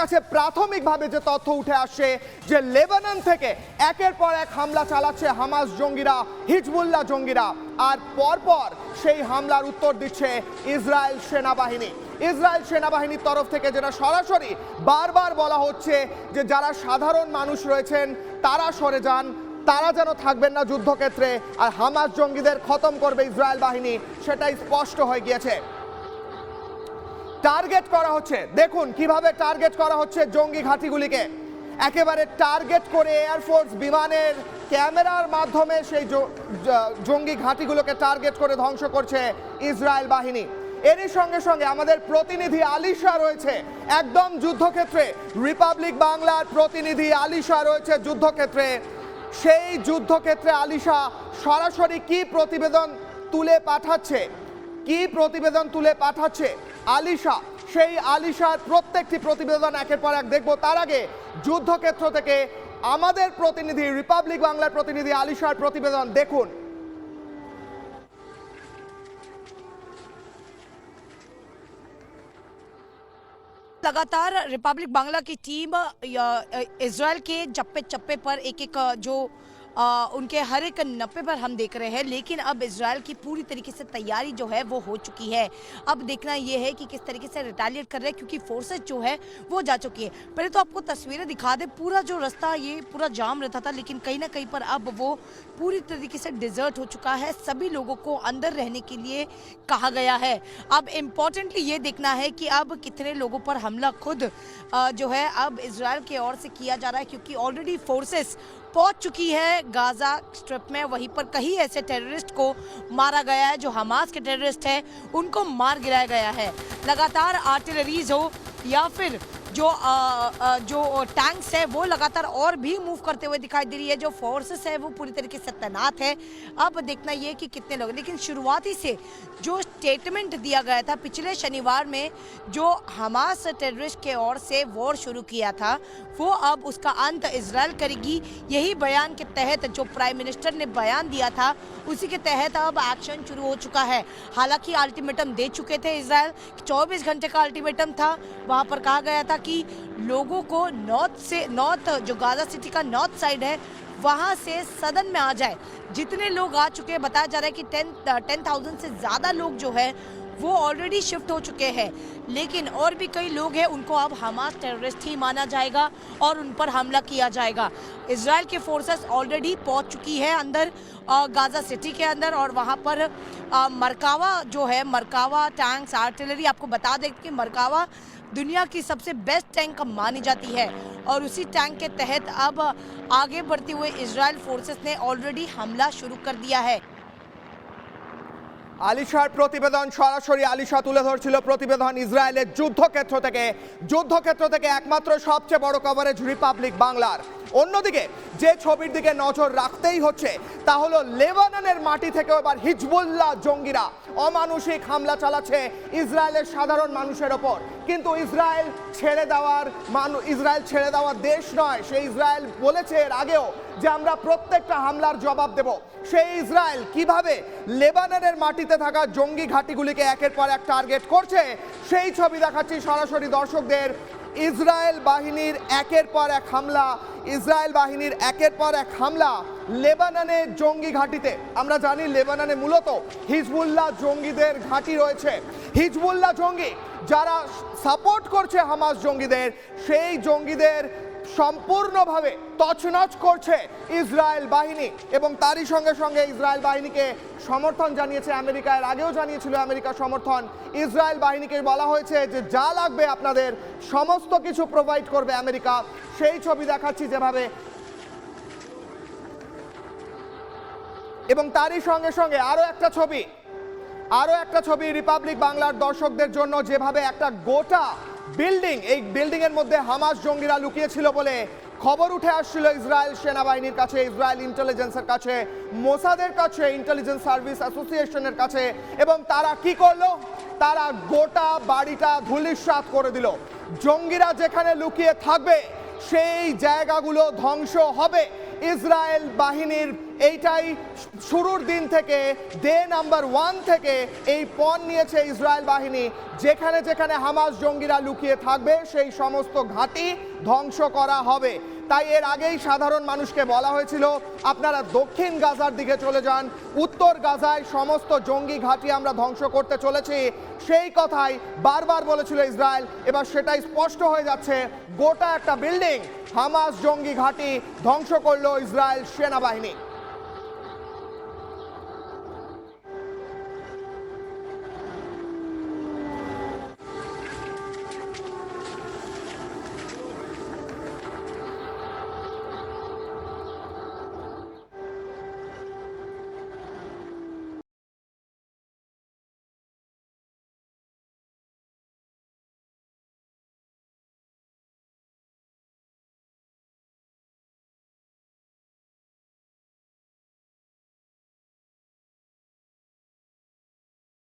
কাছে প্রাথমিকভাবে যে তথ্য উঠে আসছে যে লেবানন থেকে একের পর এক হামলা চালাচ্ছে হামাস জঙ্গিরা, হিজবুল্লাহ জঙ্গিরা, আর পরপর সেই হামলার উত্তর দিচ্ছে ইসরায়েল সেনাবাহিনী। ইসরায়েল সেনাবাহিনীর তরফ থেকে যেটা সরাসরি বারবার বলা হচ্ছে যে যারা সাধারণ মানুষ রয়েছেন তারা সরে যান, তারা যেন থাকবেন না যুদ্ধক্ষেত্রে, আর হামাস জঙ্গিদের খতম করবে ইসরায়েল বাহিনী, সেটাই স্পষ্ট হয়ে গিয়েছে। টার্গেট করা হচ্ছে, দেখুন কিভাবে টার্গেট করা হচ্ছে জঙ্গি ঘাঁটিগুলিকে, একেবারে টার্গেট করে এয়ারফোর্স বিমানের ক্যামেরার মাধ্যমে সেই জঙ্গি ঘাঁটিগুলোকে টার্গেট করে ধ্বংস করছে ইসরায়েল বাহিনী। এরই সঙ্গে সঙ্গে আমাদের প্রতিনিধি আলিশা রয়েছে একদম যুদ্ধক্ষেত্রে, রিপাবলিক বাংলার প্রতিনিধি আলিশা রয়েছে যুদ্ধক্ষেত্রে। সেই যুদ্ধক্ষেত্রে আলিশা সরাসরি কি প্রতিবেদন তুলে পাঠাচ্ছে আলিশা, সেই আলিশার প্রত্যেকটি প্রতিবেদন একের পর এক দেখবো। তার আগে যুদ্ধক্ষেত্র থেকে আমাদের প্রতিনিধি, রিপাবলিক বাংলার প্রতিনিধি আলিশার প্রতিবেদন দেখুন। लगातार रिपब्लिक बांग्ला की टीम इजराइल के चप्पे चप्पे पर एक एक जो उनके हर एक नप्पे पर हम देख रहे हैं, लेकिन अब इजराइल की पूरी तरीके से तैयारी जो है वो हो चुकी है। अब देखना ये है कि किस तरीके से रिटालिएट कर रहे हैं, क्योंकि फोर्सेस जो है वो जा चुकी है। पहले तो आपको तस्वीरें दिखा दे, पूरा जो रास्ता ये पूरा जाम रहता था, लेकिन कहीं ना कहीं पर अब वो पूरी तरीके से डिजर्ट हो चुका है। सभी लोगों को अंदर रहने के लिए कहा गया है। अब इम्पोर्टेंटली ये देखना है कि अब कितने लोगों पर हमला खुद जो है अब इजराइल की ओर से किया जा रहा है, क्योंकि ऑलरेडी फोर्सेस पहुंच चुकी है गाजा स्ट्रिप में। वहीं पर कई ऐसे टेररिस्ट को मारा गया है जो हमास के टेररिस्ट हैं, उनको मार गिराया गया है। लगातार आर्टिलरीज हो या फिर जो टैंक्स है वो लगातार और भी मूव करते हुए दिखाई दे रही है। जो फोर्सेस है वो पूरी तरीके से तैनात है। अब देखना ये कि कितने लोग, लेकिन शुरुआती से जो स्टेटमेंट दिया गया था पिछले शनिवार में, जो हमास टेररिस्ट के ओर से वॉर शुरू किया था, वो अब उसका अंत इजराइल करेगी। यही बयान के तहत जो प्राइम मिनिस्टर ने बयान दिया था उसी के तहत अब एक्शन शुरू हो चुका है। हालांकि अल्टीमेटम दे चुके थे इजराइल, 24 घंटे का अल्टीमेटम था। वहां पर कहा गया था कि लोगों को नॉर्थ जो गाजा सिटी का नॉर्थ साइड है वहां से सदन में आ जाए। जितने लोग आ चुके हैं, बताया जा रहा है कि 10,000 से ज़्यादा लोग जो है वो ऑलरेडी शिफ्ट हो चुके हैं, लेकिन और भी कई लोग हैं, उनको अब हमास टेररिस्ट ही माना जाएगा और उन पर हमला किया जाएगा। इजराइल के फोर्सेस ऑलरेडी पहुंच चुकी है अंदर गाजा सिटी के अंदर, और वहां पर मरकावा जो है, मरकावा टैंक्स आर्टिलरी, आपको बता दें कि मरकावा दुनिया की सबसे बेस्ट टैंक मानी जाती है, और उसी टैंक के तहत अब आगे बढ़ते हुए इजराइल फोर्सेस ने ऑलरेडी हमला शुरू कर दिया है। আলিশার প্রতিবেদন, সরাসরি আলিশা তুলে ধরছিল প্রতিবেদন ইসরায়েলের যুদ্ধক্ষেত্র থেকে একমাত্র সবচেয়ে বড় কভারেজ রিপাবলিক বাংলার। অন্যদিকে যে ছবির দিকে নজর রাখতেই হচ্ছে তা হলো লেবাননের মাটি থেকে এবার হিজবুল্লাহ জঙ্গিরা অমানুষিক হামলা চালাচ্ছে ইসরায়েলের সাধারণ মানুষের ওপর। কিন্তু ইসরায়েল ছেড়ে দেওয়ার দেশ নয়। সেই ইসরায়েল বলেছে এর আগেও যে আমরা প্রত্যেকটা হামলার জবাব দেব। সেই ইসরায়েল কিভাবে লেবাননের মাটিতে থাকা জঙ্গি ঘাঁটিগুলিকে একের পর এক টার্গেট করছে, সেই ছবি দেখাচ্ছি সরাসরি দর্শকদের। ইসরায়েল বাহিনীর একের পর এক হামলা লেবাননের জঙ্গি ঘাঁটিতে। আমরা জানি লেবাননে মূলত হিজবুল্লাহ জঙ্গিদের ঘাঁটি রয়েছে। হিজবুল্লাহ জঙ্গি যারা সাপোর্ট করছে হামাস জঙ্গিদের, সেই জঙ্গিদের সম্পূর্ণভাবে তছনছ করছে ইসরায়েল বাহিনী, এবং তারই সঙ্গে সঙ্গে ইসরায়েল বাহিনীকে সমর্থন জানিয়েছে আমেরিকা। এর আগেও জানিয়েছিল আমেরিকা সমর্থন। ইসরায়েল বাহিনীকে বলা হয়েছে যে যা লাগবে আপনাদের সমস্ত কিছু প্রোভাইড করবে আমেরিকা। সেই ছবি দেখাচ্ছি যেভাবে, এবং তারই সঙ্গে সঙ্গে আরও একটা ছবি রিপাবলিক বাংলার দর্শকদের জন্য, যেভাবে একটা গোটা বিল্ডিং, এই বিল্ডিং এর মধ্যে হামাস জঙ্গিরা লুকিয়েছিল বলে খবর উঠে আসছিল ইসরায়েল সেনাবাহিনীর কাছে, ইসরায়েল ইন্টেলিজেন্সের কাছে, মোসাদের কাছে, ইন্টেলিজেন্স সার্ভিস অ্যাসোসিয়েশনের কাছে, এবং তারা কি করলো? তারা গোটা বাড়িটা ধূলিসাৎ করে দিল। জঙ্গিরা যেখানে লুকিয়ে থাকবে সেই জায়গাগুলো ধ্বংস হবে ইসরায়েল বাহিনীর এইটাই শুরুর দিন থেকে ডে নাম্বার 1 থেকে এই পণ নিয়েছে ইসরায়েল বাহিনী, যেখানে যেখানে হামাস জঙ্গিরা লুকিয়ে থাকবে সেই সমস্ত ঘাঁটি ধ্বংস করা হবে। তাই এর আগেই সাধারণ মানুষকে বলা হয়েছিল আপনারা দক্ষিণ গাজার দিকে চলে যান, উত্তর গাজায় সমস্ত জঙ্গি ঘাঁটি আমরা ধ্বংস করতে চলেছি, সেই কথাই বারবার বলেছিল ইসরায়েল। এবার সেটাই স্পষ্ট হয়ে যাচ্ছে, গোটা একটা বিল্ডিং হামাস জঙ্গি ঘাঁটি ধ্বংস করলো ইসরায়েল সেনাবাহিনী।